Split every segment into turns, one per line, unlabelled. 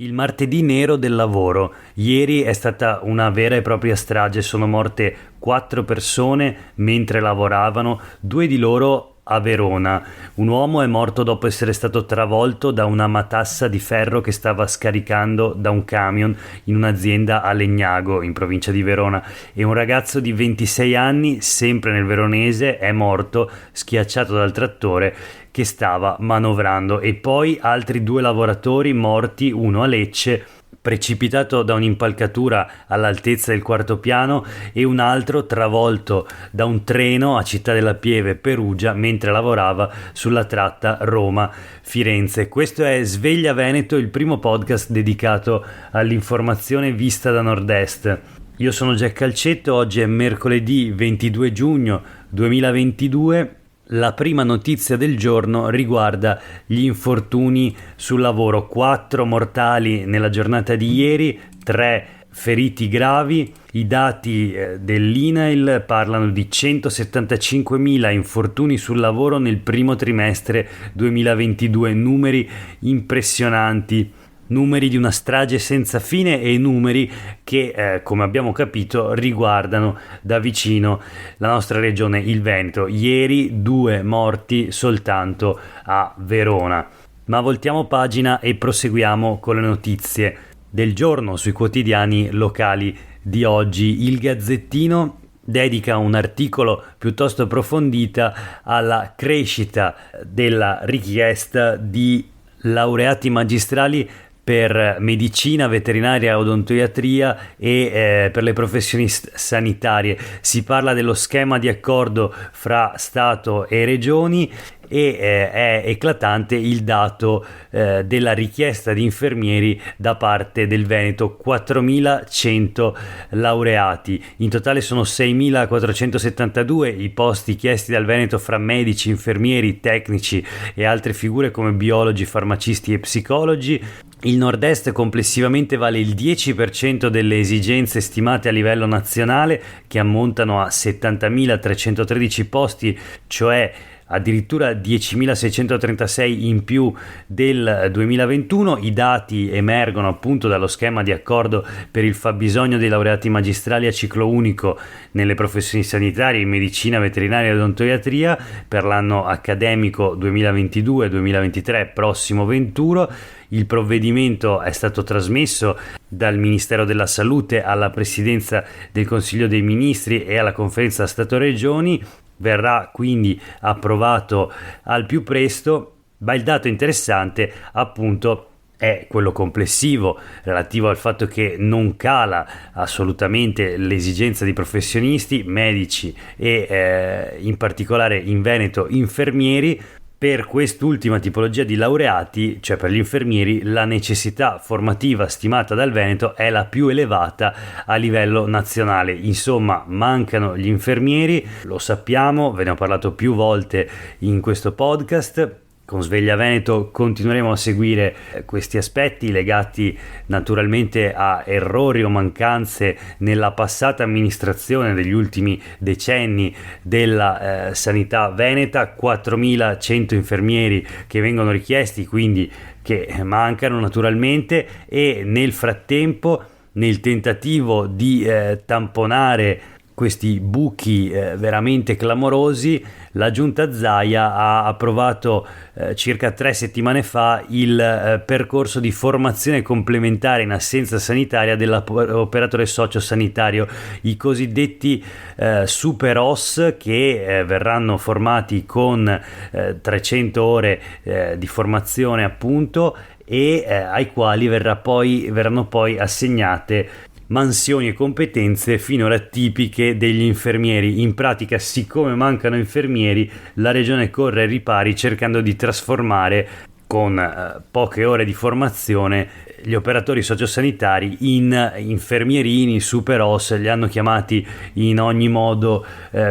Il martedì nero del lavoro. Ieri è stata una vera e propria strage, sono morte 4 persone mentre lavoravano, 2 di loro a Verona. Un uomo è morto dopo essere stato travolto da una matassa di ferro che stava scaricando da un camion in un'azienda a Legnago, in provincia di Verona, e un ragazzo di 26 anni, sempre nel veronese, è morto schiacciato dal trattore che stava manovrando. E poi altri 2 lavoratori morti, uno a Lecce precipitato da un'impalcatura all'altezza del 4º piano e un altro travolto da un treno a Città della Pieve, Perugia, mentre lavorava sulla tratta Roma-Firenze. Questo è Sveglia Veneto, il primo podcast dedicato all'informazione vista da Nord-Est. Io sono Jack Calcetto, oggi è mercoledì 22 giugno 2022. La prima notizia del giorno riguarda gli infortuni sul lavoro. 4 mortali nella giornata di ieri, 3 feriti gravi. I dati dell'INAIL parlano di 175.000 infortuni sul lavoro nel primo trimestre 2022, numeri impressionanti. Numeri di una strage senza fine e numeri che, come abbiamo capito, riguardano da vicino la nostra regione, il Veneto. Ieri 2 morti soltanto a Verona. Ma voltiamo pagina e proseguiamo con le notizie del giorno sui quotidiani locali di oggi. Il Gazzettino dedica un articolo piuttosto approfondita alla crescita della richiesta di laureati magistrali per medicina, veterinaria, odontoiatria e per le professioni sanitarie. Si parla dello schema di accordo fra Stato e Regioni e è eclatante il dato della richiesta di infermieri da parte del Veneto, 4.100 laureati. In totale sono 6.472 i posti chiesti dal Veneto fra medici, infermieri, tecnici e altre figure come biologi, farmacisti e psicologi. Il Nord-Est complessivamente vale il 10% delle esigenze stimate a livello nazionale, che ammontano a 70.313 posti, cioè addirittura 10.636 in più del 2021. I dati emergono appunto dallo schema di accordo per il fabbisogno dei laureati magistrali a ciclo unico nelle professioni sanitarie, in medicina, veterinaria e odontoiatria per l'anno accademico 2022-2023 prossimo venturo. Il provvedimento è stato trasmesso dal Ministero della Salute alla Presidenza del Consiglio dei Ministri e alla Conferenza Stato-Regioni. Verrà quindi approvato al più presto, ma il dato interessante appunto è quello complessivo, relativo al fatto che non cala assolutamente l'esigenza di professionisti, medici e in particolare in Veneto infermieri. Per quest'ultima tipologia di laureati, cioè per gli infermieri, la necessità formativa stimata dal Veneto è la più elevata a livello nazionale. Insomma, mancano gli infermieri, lo sappiamo, ve ne ho parlato più volte in questo podcast. Con Sveglia Veneto continueremo a seguire questi aspetti legati naturalmente a errori o mancanze nella passata amministrazione degli ultimi decenni della sanità veneta. 4.100 infermieri che vengono richiesti, quindi che mancano naturalmente, e nel frattempo, nel tentativo di tamponare questi buchi veramente clamorosi, la giunta Zaia ha approvato circa 3 settimane fa il percorso di formazione complementare in assenza sanitaria dell'operatore sociosanitario, i cosiddetti super OS, che verranno formati con 300 ore di formazione appunto, e ai quali verranno poi assegnate mansioni e competenze finora tipiche degli infermieri. In pratica, siccome mancano infermieri, la regione corre ai ripari cercando di trasformare con poche ore di formazione gli operatori sociosanitari in infermierini, super OS. Li hanno chiamati in ogni modo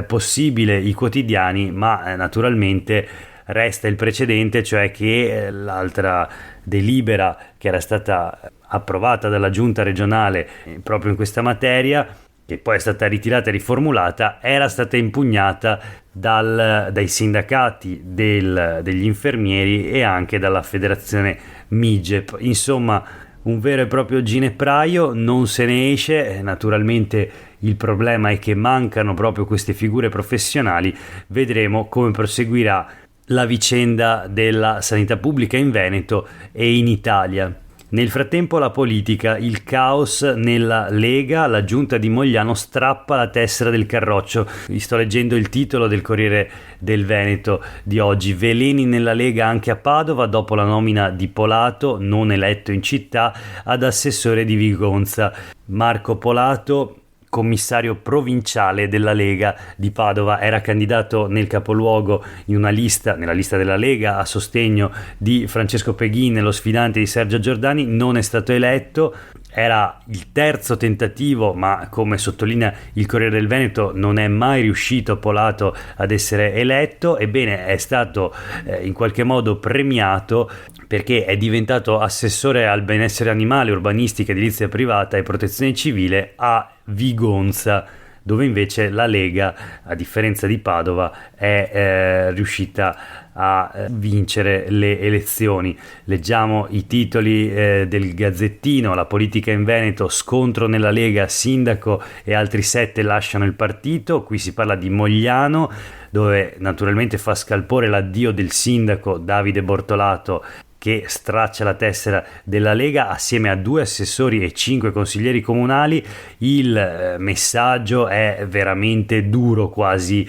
possibile i quotidiani, ma naturalmente resta il precedente, cioè che l'altra delibera che era stata approvata dalla giunta regionale proprio in questa materia, che poi è stata ritirata e riformulata, era stata impugnata dai sindacati degli infermieri e anche dalla federazione MIGEP. Insomma, un vero e proprio ginepraio, non se ne esce. Naturalmente il problema è che mancano proprio queste figure professionali. Vedremo come proseguirà la vicenda della sanità pubblica in Veneto e in Italia. Nel frattempo la politica, il caos nella Lega, la giunta di Mogliano strappa la tessera del Carroccio. Vi sto leggendo il titolo del Corriere del Veneto di oggi. Veleni nella Lega anche a Padova dopo la nomina di Polato, non eletto in città, ad assessore di Vigonza. Marco Polato, commissario provinciale della Lega di Padova, era candidato nel capoluogo in una lista, nella lista della Lega, a sostegno di Francesco Peghin, lo sfidante di Sergio Giordani. Non è stato eletto. Era il terzo tentativo, ma come sottolinea il Corriere del Veneto non è mai riuscito Polato ad essere eletto. Ebbene, è stato in qualche modo premiato perché è diventato assessore al benessere animale, urbanistica, edilizia privata e protezione civile a Vigonza, dove invece la Lega, a differenza di Padova, è riuscita a vincere le elezioni. Leggiamo i titoli del Gazzettino: la politica in Veneto, scontro nella Lega, sindaco e altri 7 lasciano il partito. Qui si parla di Mogliano, dove naturalmente fa scalpore l'addio del sindaco Davide Bortolato, che straccia la tessera della Lega assieme a 2 assessori e 5 consiglieri comunali. Il messaggio è veramente duro, quasi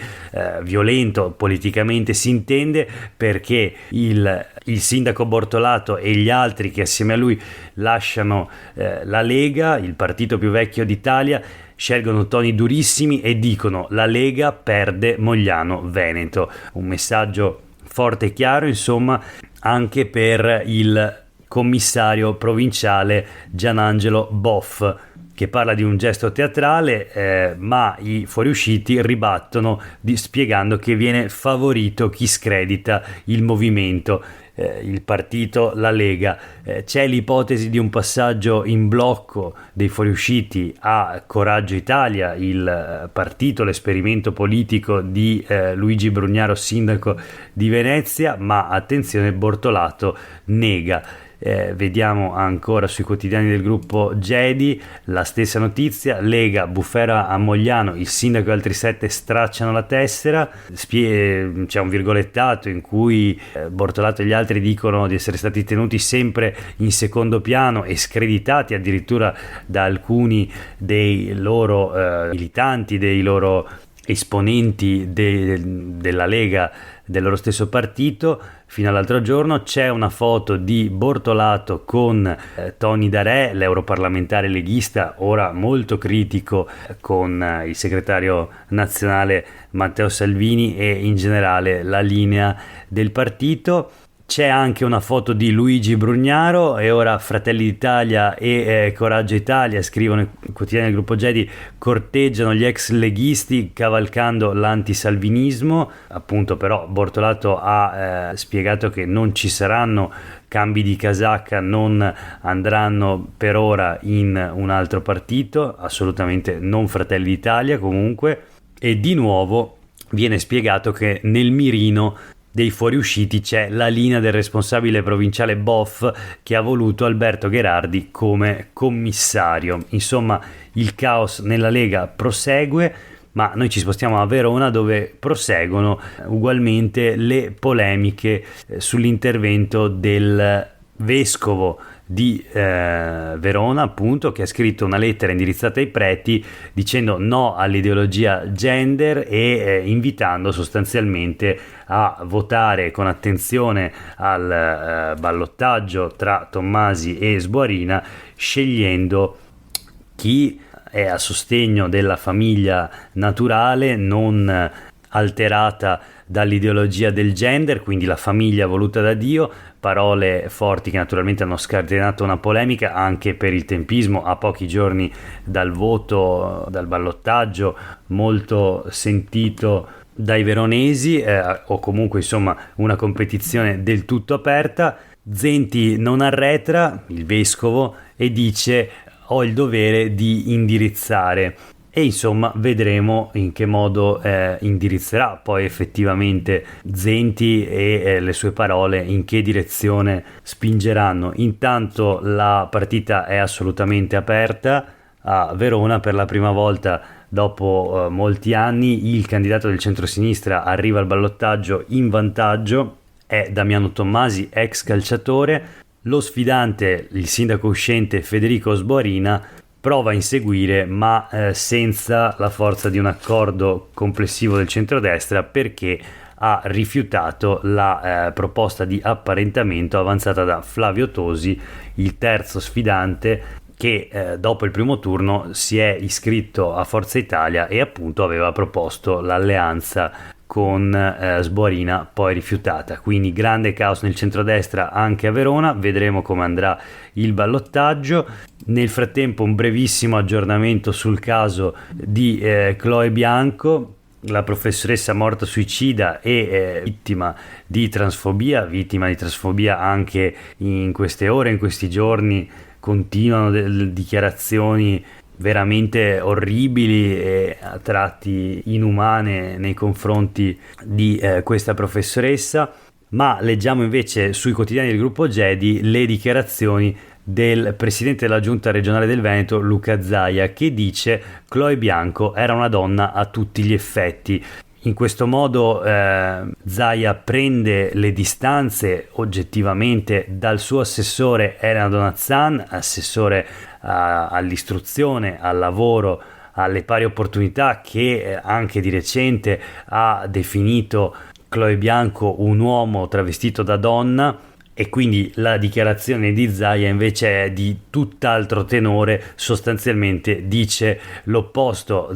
violento, politicamente si intende, perché il sindaco Bortolato e gli altri che assieme a lui lasciano la Lega, il partito più vecchio d'Italia, scelgono toni durissimi e dicono: la Lega perde Mogliano Veneto. Un messaggio forte e chiaro, insomma, anche per il commissario provinciale Gianangelo Boff, che parla di un gesto teatrale, ma i fuoriusciti ribattono spiegando che viene favorito chi scredita il movimento, il partito, la Lega. C'è l'ipotesi di un passaggio in blocco dei fuoriusciti a Coraggio Italia, il partito, l'esperimento politico di Luigi Brugnaro, sindaco di Venezia, ma attenzione, Bortolato nega. Vediamo ancora sui quotidiani del gruppo Gedi la stessa notizia: Lega, bufera a Mogliano, il sindaco e altri 7 stracciano la tessera. C'è un virgolettato in cui Bortolato e gli altri dicono di essere stati tenuti sempre in secondo piano e screditati addirittura da alcuni dei loro militanti, dei loro esponenti della Lega, del loro stesso partito. Fino all'altro giorno c'è una foto di Bortolato con Tony Darè, l'europarlamentare leghista, ora molto critico con il segretario nazionale Matteo Salvini e in generale la linea del partito. C'è anche una foto di Luigi Brugnaro e ora Fratelli d'Italia e Coraggio Italia, scrivono i quotidiani del gruppo Gedi, corteggiano gli ex leghisti cavalcando l'antisalvinismo. Appunto, però Bortolato ha spiegato che non ci saranno cambi di casacca, non andranno per ora in un altro partito, assolutamente non Fratelli d'Italia comunque. E di nuovo viene spiegato che nel mirino dei fuoriusciti c'è la linea del responsabile provinciale Boff, che ha voluto Alberto Gherardi come commissario. Insomma, il caos nella Lega prosegue, ma noi ci spostiamo a Verona, dove proseguono ugualmente le polemiche sull'intervento del vescovo di Verona, appunto, che ha scritto una lettera indirizzata ai preti dicendo no all'ideologia gender e invitando sostanzialmente a votare con attenzione al ballottaggio tra Tommasi e Sbuarina, scegliendo chi è a sostegno della famiglia naturale non alterata dall'ideologia del gender, quindi la famiglia voluta da Dio. Parole forti che naturalmente hanno scatenato una polemica anche per il tempismo, a pochi giorni dal voto, dal ballottaggio, molto sentito dai veronesi, o comunque insomma una competizione del tutto aperta. Zenti non arretra, il vescovo, e dice: ho il dovere di indirizzare. e insomma vedremo in che modo indirizzerà poi effettivamente Zenti e le sue parole, in che direzione spingeranno. Intanto la partita è assolutamente aperta a Verona. Per la prima volta dopo molti anni il candidato del centrosinistra arriva al ballottaggio in vantaggio, è Damiano Tommasi, ex calciatore. Lo sfidante, il sindaco uscente Federico Sborina, prova a inseguire, ma senza la forza di un accordo complessivo del centrodestra, perché ha rifiutato la proposta di apparentamento avanzata da Flavio Tosi, il terzo sfidante, che dopo il primo turno si è iscritto a Forza Italia e appunto aveva proposto l'alleanza con Sborina, poi rifiutata. Quindi grande caos nel centrodestra anche a Verona. Vedremo come andrà il ballottaggio. Nel frattempo un brevissimo aggiornamento sul caso di Chloe Bianco, la professoressa morta suicida e vittima di transfobia anche in queste ore, in questi giorni. Continuano delle dichiarazioni veramente orribili e a tratti inumane nei confronti di questa professoressa, ma leggiamo invece sui quotidiani del gruppo Gedi le dichiarazioni del presidente della giunta regionale del Veneto, Luca Zaia, che dice: Chloe Bianco era una donna a tutti gli effetti. In questo modo Zaia prende le distanze oggettivamente dal suo assessore Elena Donazzan, assessore all'istruzione, al lavoro, alle pari opportunità, che anche di recente ha definito Chloe Bianco un uomo travestito da donna. E quindi la dichiarazione di Zaia invece è di tutt'altro tenore, sostanzialmente dice l'opposto.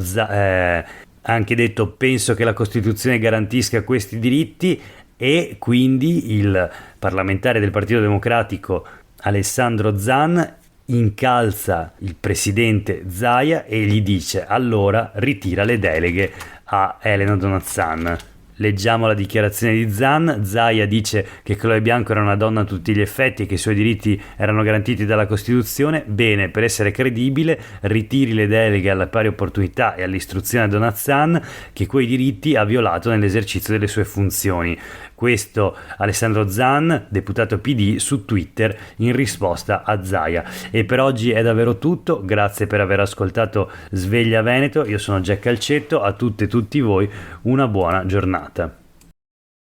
Ha anche detto: penso che la Costituzione garantisca questi diritti, e quindi il parlamentare del Partito Democratico Alessandro Zan incalza il presidente Zaia e gli dice: allora ritira le deleghe a Elena Donazzan. Leggiamo la dichiarazione di Zan. Zaia dice che Chloe Bianco era una donna a tutti gli effetti e che i suoi diritti erano garantiti dalla Costituzione. Bene, per essere credibile ritiri le deleghe alla pari opportunità e all'istruzione a Donazzan, che quei diritti ha violato nell'esercizio delle sue funzioni. Questo Alessandro Zan, deputato PD, su Twitter in risposta a Zaia. E per oggi è davvero tutto. Grazie per aver ascoltato Sveglia Veneto. Io sono Jack Calcetto. A tutte e tutti voi una buona giornata.